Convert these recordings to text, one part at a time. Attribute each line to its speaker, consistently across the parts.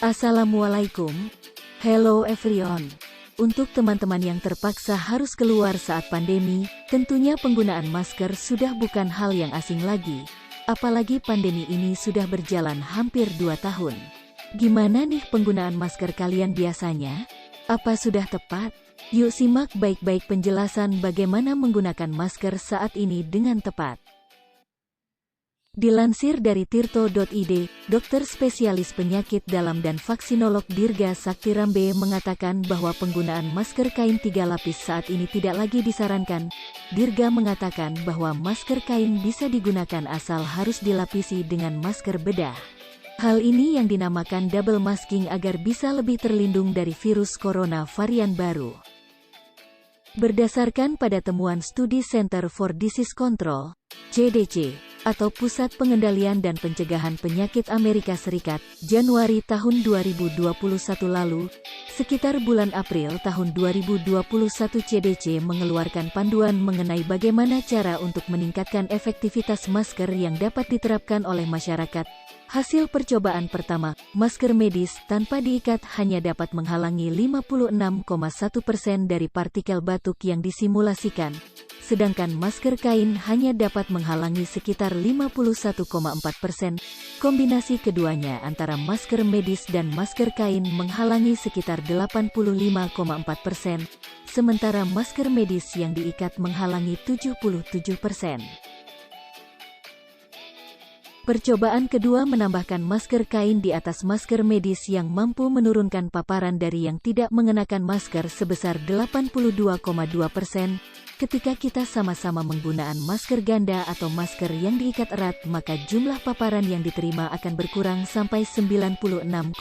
Speaker 1: Assalamualaikum. Hello everyone. Untuk teman-teman yang terpaksa harus keluar saat pandemi, tentunya penggunaan masker sudah bukan hal yang asing lagi. Apalagi pandemi ini sudah berjalan hampir 2 tahun. Gimana nih penggunaan masker kalian biasanya? Apa sudah tepat? Yuk simak baik-baik penjelasan bagaimana menggunakan masker saat ini dengan tepat. Dilansir dari tirto.id, dokter spesialis penyakit dalam dan vaksinolog Dirga Sakti Rambe mengatakan bahwa penggunaan masker kain 3 lapis saat ini tidak lagi disarankan. Dirga mengatakan bahwa masker kain bisa digunakan asal harus dilapisi dengan masker bedah. Hal ini yang dinamakan double masking agar bisa lebih terlindung dari virus corona varian baru. Berdasarkan pada temuan studi Center for Disease Control, CDC, atau Pusat Pengendalian dan Pencegahan Penyakit Amerika Serikat, Januari tahun 2021 lalu, sekitar bulan April tahun 2021 CDC mengeluarkan panduan mengenai bagaimana cara untuk meningkatkan efektivitas masker yang dapat diterapkan oleh masyarakat. Hasil percobaan pertama, masker medis tanpa diikat hanya dapat menghalangi 56,1% dari partikel batuk yang disimulasikan, sedangkan masker kain hanya dapat menghalangi sekitar 51,4%. Kombinasi keduanya antara masker medis dan masker kain menghalangi sekitar 85,4%, sementara masker medis yang diikat menghalangi 77%. Percobaan kedua menambahkan masker kain di atas masker medis yang mampu menurunkan paparan dari yang tidak mengenakan masker sebesar 82,2%. Ketika kita sama-sama menggunakan masker ganda atau masker yang diikat erat, maka jumlah paparan yang diterima akan berkurang sampai 96,4%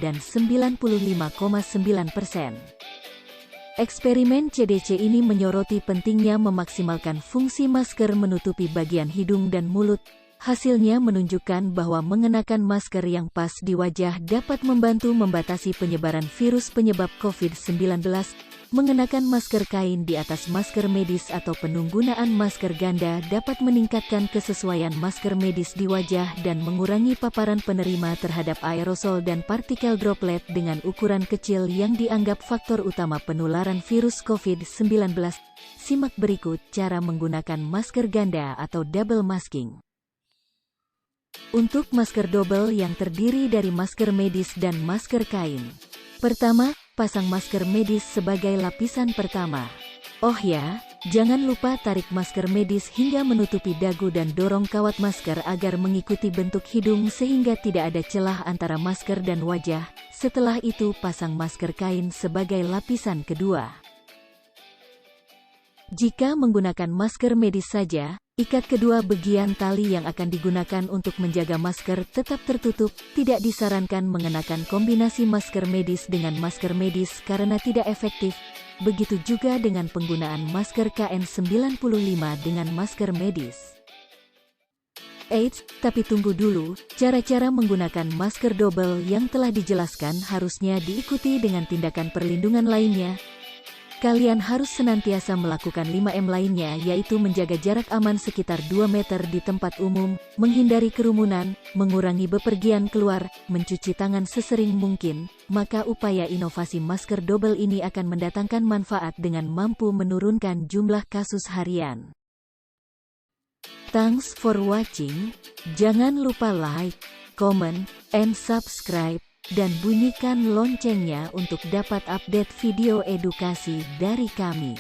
Speaker 1: dan 95,9%. Eksperimen CDC ini menyoroti pentingnya memaksimalkan fungsi masker menutupi bagian hidung dan mulut. Hasilnya menunjukkan bahwa mengenakan masker yang pas di wajah dapat membantu membatasi penyebaran virus penyebab COVID-19. Mengenakan masker kain di atas masker medis atau penggunaan masker ganda dapat meningkatkan kesesuaian masker medis di wajah dan mengurangi paparan penerima terhadap aerosol dan partikel droplet dengan ukuran kecil yang dianggap faktor utama penularan virus COVID-19. Simak berikut cara menggunakan masker ganda atau double masking. Untuk masker double yang terdiri dari masker medis dan masker kain. Pertama, pasang masker medis sebagai lapisan pertama. Oh ya, jangan lupa tarik masker medis hingga menutupi dagu dan dorong kawat masker agar mengikuti bentuk hidung sehingga tidak ada celah antara masker dan wajah. Setelah itu pasang masker kain sebagai lapisan kedua. Jika menggunakan masker medis saja, ikat kedua bagian tali yang akan digunakan untuk menjaga masker tetap tertutup. Tidak disarankan mengenakan kombinasi masker medis dengan masker medis karena tidak efektif. Begitu juga dengan penggunaan masker KN95 dengan masker medis. Eits, tapi tunggu dulu, cara-cara menggunakan masker double yang telah dijelaskan harusnya diikuti dengan tindakan perlindungan lainnya. Kalian harus senantiasa melakukan 5M lainnya, yaitu menjaga jarak aman sekitar 2 meter di tempat umum, menghindari kerumunan, mengurangi bepergian keluar, mencuci tangan sesering mungkin. Maka upaya inovasi masker double ini akan mendatangkan manfaat dengan mampu menurunkan jumlah kasus harian. Thanks for watching. Jangan lupa like, comment, and subscribe. Dan bunyikan loncengnya untuk dapat update video edukasi dari kami.